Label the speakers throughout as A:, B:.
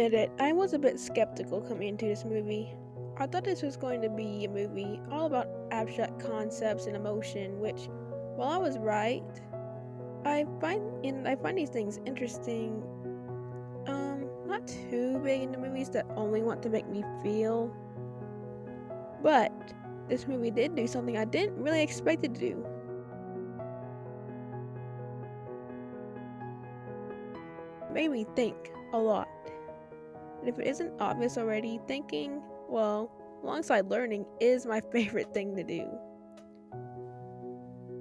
A: admit it, I was a bit skeptical coming into this movie. I thought this was going to be a movie all about abstract concepts and emotion, which, while I was right, I find these things interesting. Not too big into movies that only want to make me feel, but this movie did do something I didn't really expect it to do. It made me think a lot. And if it isn't obvious already, thinking, well, alongside learning is my favorite thing to do.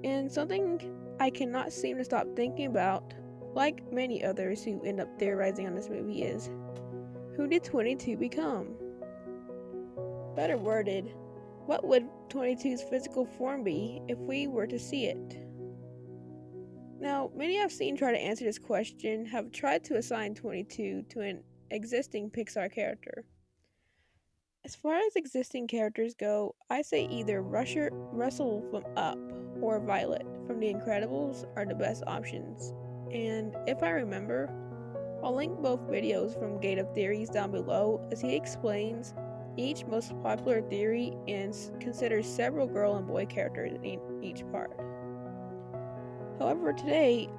A: And something I cannot seem to stop thinking about, like many others who end up theorizing on this movie, is who did 22 become? Better worded, what would 22's physical form be if we were to see it? Now, many I've seen try to answer this question have tried to assign 22 to an existing Pixar character. As far as existing characters go, I say either Russell from Up or Violet from The Incredibles are the best options. And if I remember, I'll link both videos from Gate of Theories down below as he explains each most popular theory and considers several girl and boy characters in each part. However, today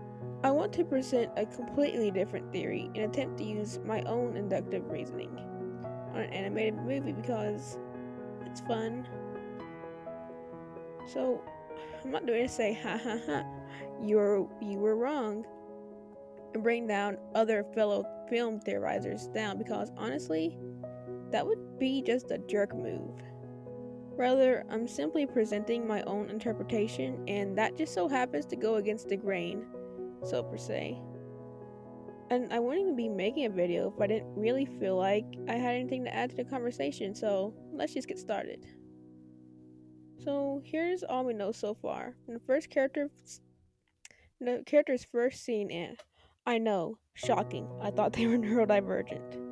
A: I want to present a completely different theory and attempt to use my own inductive reasoning on an animated movie because it's fun. So I'm not doing it to say ha ha ha, you were wrong, and bring down other fellow film theorizers down because honestly, that would be just a jerk move. Rather, I'm simply presenting my own interpretation, and that just so happens to go against the grain, so per se. And I wouldn't even be making a video if I didn't really feel like I had anything to add to the conversation, so let's just get started. So here's all we know so far. The character's first scene in. I know, shocking. I thought they were neurodivergent.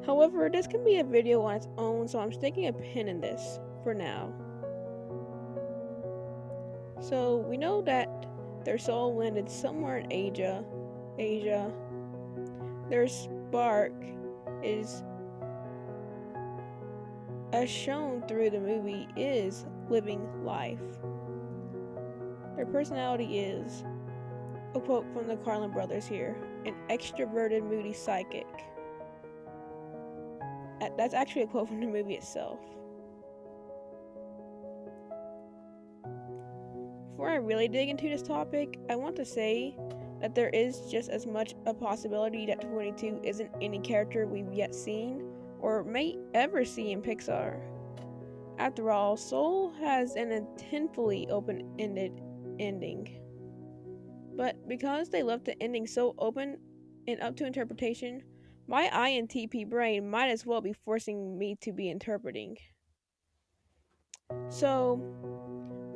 A: However, this can be a video on its own, so I'm sticking a pin in this for now. So we know that their soul landed somewhere in Asia. Their spark is, as shown through the movie, is living life. Their personality is, a quote from the Carlin brothers here, an extroverted, moody psychic. That's actually a quote from the movie itself. Before I really dig into this topic, I want to say that there is just as much a possibility that 22 isn't any character we've yet seen or may ever see in Pixar. After all, Soul has an intentfully open-ended ending. But because they left the ending so open and up to interpretation, my INTP brain might as well be forcing me to be interpreting. So,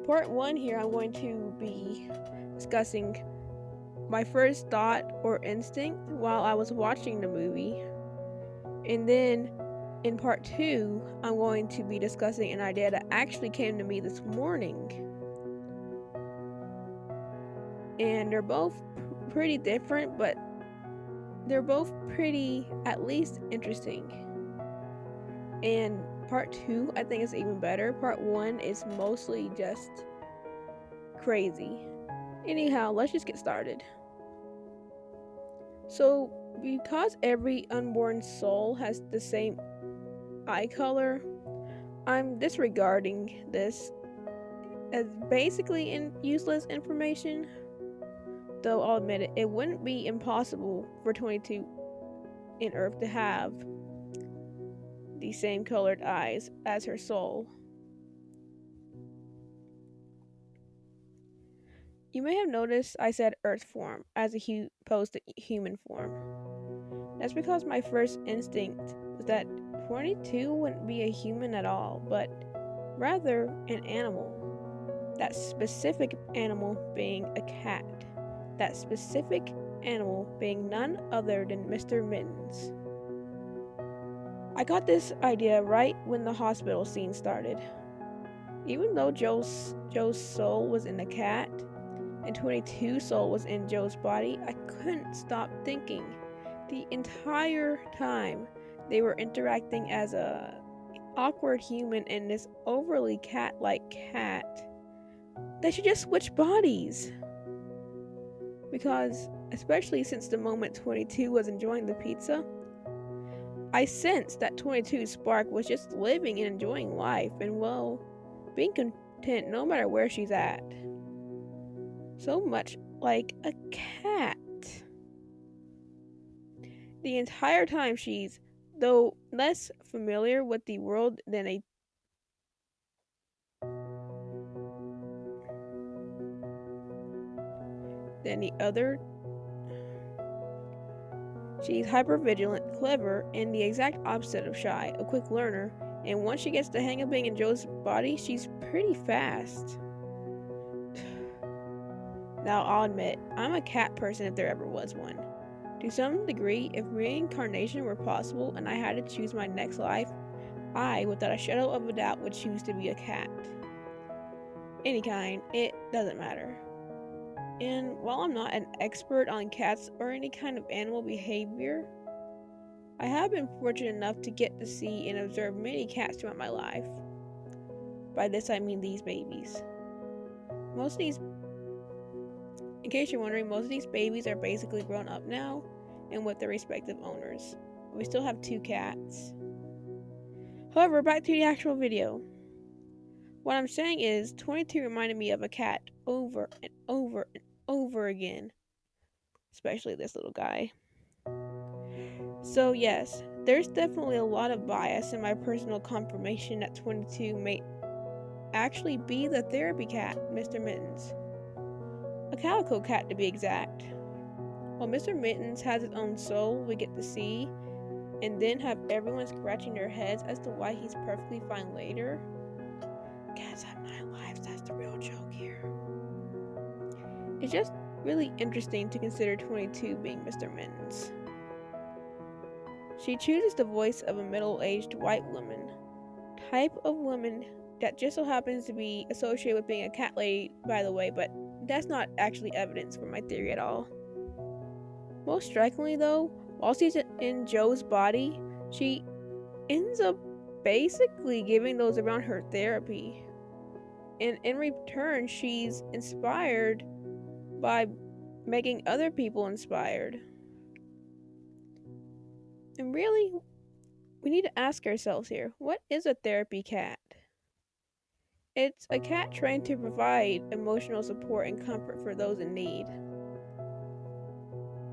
A: part 1 here, I'm going to be discussing my first thought or instinct while I was watching the movie. And then in part 2, I'm going to be discussing an idea that actually came to me this morning. And they're both pretty different, but they're both pretty, at least, interesting. And part 2, I think, is even better. Part 1 is mostly just crazy. Anyhow, let's just get started. So, because every unborn soul has the same eye color, I'm disregarding this as basically useless information. Though I'll admit it, it wouldn't be impossible for 22 in Earth to have the same colored eyes as her soul. You may have noticed I said Earth form as opposed to human form. That's because my first instinct was that 22 wouldn't be a human at all, but rather an animal. That specific animal being a cat. That specific animal being none other than Mr. Mittens. I got this idea right when the hospital scene started. Even though Joe's soul was in the cat and 22's soul was in Joe's body, I couldn't stop thinking, The entire time they were interacting as a awkward human and this overly cat-like cat, they should just switch bodies. Because, especially since the moment 22 was enjoying the pizza, I sensed that 22's spark was just living and enjoying life and, well, being content no matter where she's at. So much like a cat. The entire time she's, though less familiar with the world than the other, she's hypervigilant, clever, and the exact opposite of shy, a quick learner, and once she gets the hang of being in Joe's body, she's pretty fast. Now, I'll admit, I'm a cat person if there ever was one. To some degree, if reincarnation were possible and I had to choose my next life, I, without a shadow of a doubt, would choose to be a cat. Any kind, it doesn't matter. And while I'm not an expert on cats or any kind of animal behavior, I have been fortunate enough to get to see and observe many cats throughout my life. By this I mean these babies. In case you're wondering, most of these babies are basically grown up now and with their respective owners. We still have 2 cats. However, back to the actual video. What I'm saying is, 22 reminded me of a cat over and over and over again. Especially this little guy. So yes, there's definitely a lot of bias in my personal confirmation that 22 may actually be the therapy cat, Mr. Mittens. A calico cat to be exact. While Mr. Mittens has its own soul we get to see, and then have everyone scratching their heads as to why he's perfectly fine later. Cats have 9 lives, that's the real joke here. It's just really interesting to consider 22 being Mr. Mittens. She chooses the voice of a middle-aged white woman, type of woman that just so happens to be associated with being a cat lady, by the way, but that's not actually evidence for my theory at all. Most strikingly though, while she's in Joe's body, she ends up basically giving those around her therapy. And in return, she's inspired by making other people inspired. And really, we need to ask ourselves here, what is a therapy cat? It's a cat trained to provide emotional support and comfort for those in need.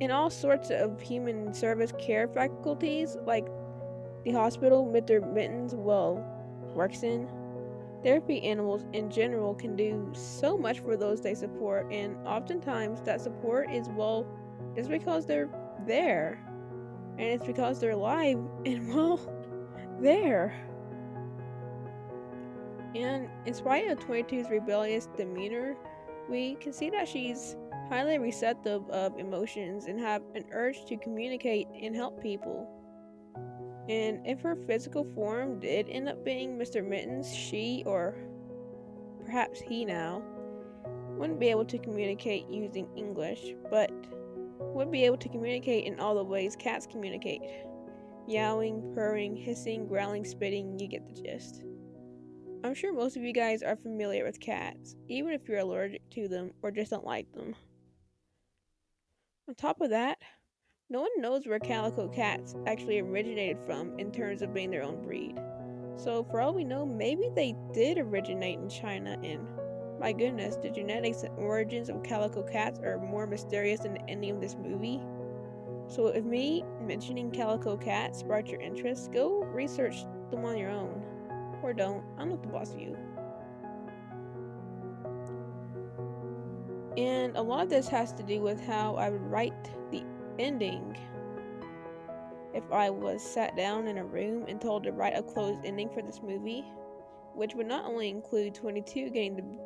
A: In all sorts of human service care faculties, like the hospital Mr. Mittens, works in, therapy animals in general can do so much for those they support, and oftentimes that support is, just because they're there. And it's because they're alive and, there. And in spite of 22's rebellious demeanor, we can see that she's highly receptive of emotions and have an urge to communicate and help people. And if her physical form did end up being Mr. Mittens, she, or perhaps he now, wouldn't be able to communicate using English, but would be able to communicate in all the ways cats communicate. Meowing, purring, hissing, growling, spitting, you get the gist. I'm sure most of you guys are familiar with cats, even if you're allergic to them or just don't like them. On top of that, no one knows where calico cats actually originated from in terms of being their own breed. So for all we know, maybe they did originate in China, and my goodness, the genetics and origins of calico cats are more mysterious than any of this movie. So if me mentioning calico cats sparked your interest, go research them on your own. Or don't, I'm not the boss of you. And a lot of this has to do with how I would write the ending if I was sat down in a room and told to write a closed ending for this movie, which would not only include 22 getting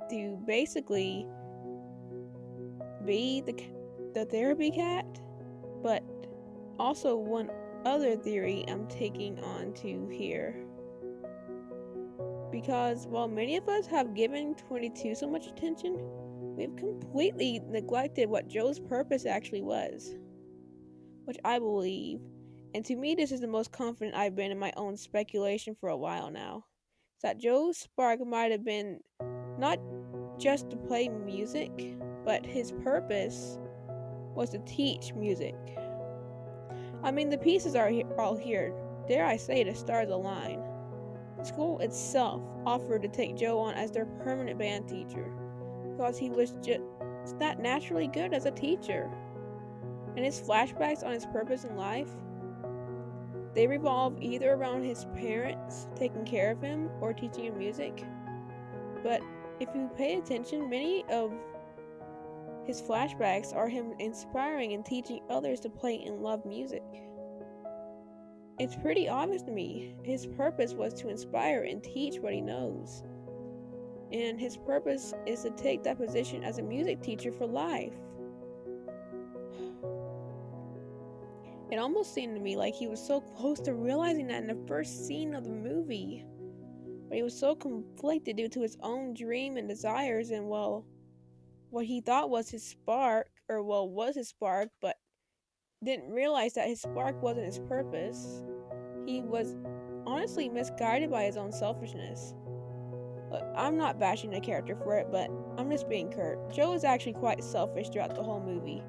A: to basically be the therapy cat, but also one other theory I'm taking on to here. Because while many of us have given 22 so much attention, we've completely neglected what Joe's purpose actually was. which I believe. And to me, this is the most confident I've been in my own speculation for a while now. Is that Joe's spark might have been not just to play music, but his purpose was to teach music. I mean, the pieces are all here. Dare I say, the stars align. The school itself offered to take Joe on as their permanent band teacher because he was just that naturally good as a teacher. And his flashbacks on his purpose in life, they revolve either around his parents taking care of him or teaching him music. But if you pay attention, many of his flashbacks are him inspiring and teaching others to play and love music. It's pretty obvious to me. His purpose was to inspire and teach what he knows. And his purpose is to take that position as a music teacher for life. It almost seemed to me like he was so close to realizing that in the first scene of the movie. But he was so conflicted due to his own dream and desires and, well, what he thought was his spark, or, well, was his spark, but didn't realize that his spark wasn't his purpose. He was honestly misguided by his own selfishness. Look, I'm not bashing the character for it, but I'm just being curt. Joe is actually quite selfish throughout the whole movie.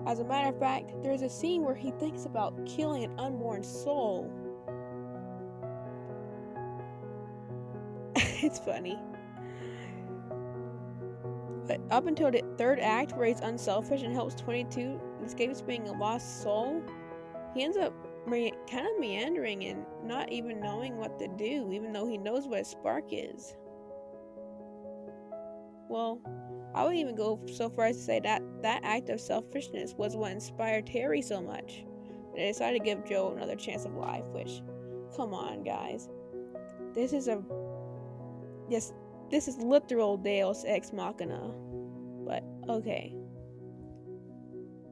A: As a matter of fact, there's a scene where he thinks about killing an unborn soul. It's funny. But up until the third act, where he's unselfish and helps 22 escape being a lost soul, he ends up kind of meandering and not even knowing what to do, even though he knows what a spark is. Well, I would even go so far as to say that that act of selfishness was what inspired Terry so much. They decided to give Joe another chance of life, which, come on, guys. This is literal Deus Ex Machina. But, okay.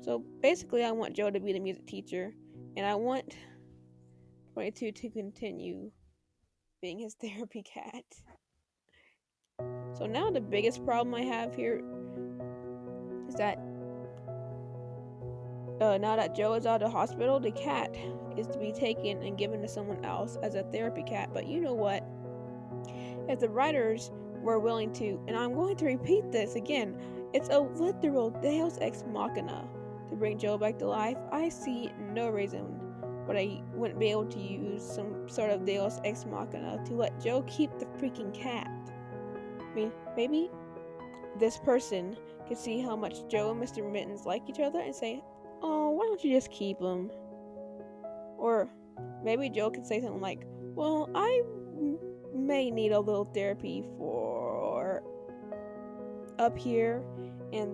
A: So, basically, I want Joe to be the music teacher, and I want 22 to continue being his therapy cat. So now the biggest problem I have here is that now that Joe is out of the hospital, the cat is to be taken and given to someone else as a therapy cat. But you know what? If the writers were willing to, and I'm going to repeat this again, it's a literal Deus Ex Machina to bring Joe back to life. I see no reason why I wouldn't be able to use some sort of Deus Ex Machina to let Joe keep the freaking cat. I mean, maybe this person could see how much Joe and Mr. Mittens like each other and say, "Oh, why don't you just keep him?" Or maybe Joe could say something like, "Well, I may need a little therapy for up here," and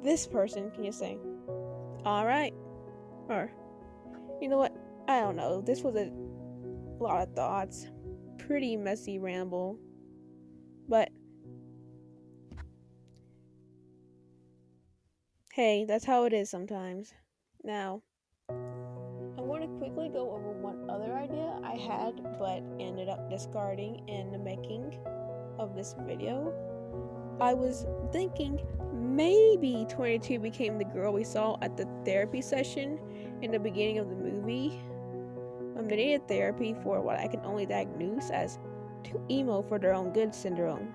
A: this person can just say, "All right," or, you know what? I don't know. This was a lot of thoughts, pretty messy ramble, but hey, that's how it is sometimes. Now, I want to quickly go over one other idea I had but ended up discarding in the making of this video. I was thinking maybe 22 became the girl we saw at the therapy session in the beginning of the movie. They needed therapy for what I can only diagnose as too emo for their own good syndrome,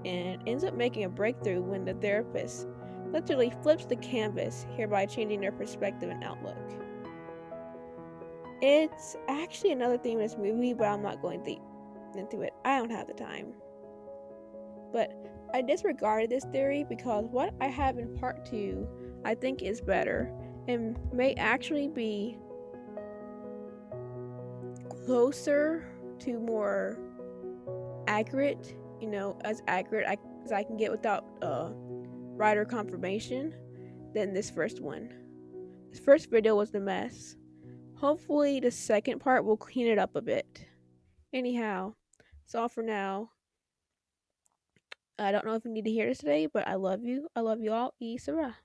A: and ends up making a breakthrough when the therapist literally flips the canvas, hereby changing their perspective and outlook. It's actually another theme in this movie, but I'm not going deep into it. I don't have the time. But I disregarded this theory because what I have in part 2 I think is better and may actually be closer to more accurate, as accurate as I can get without writer confirmation than this first one. This first video was the mess. Hopefully the second part will clean it up a bit. Anyhow, that's all for now. I don't know if you need to hear this today, but I love you. I love you all. E Sarah.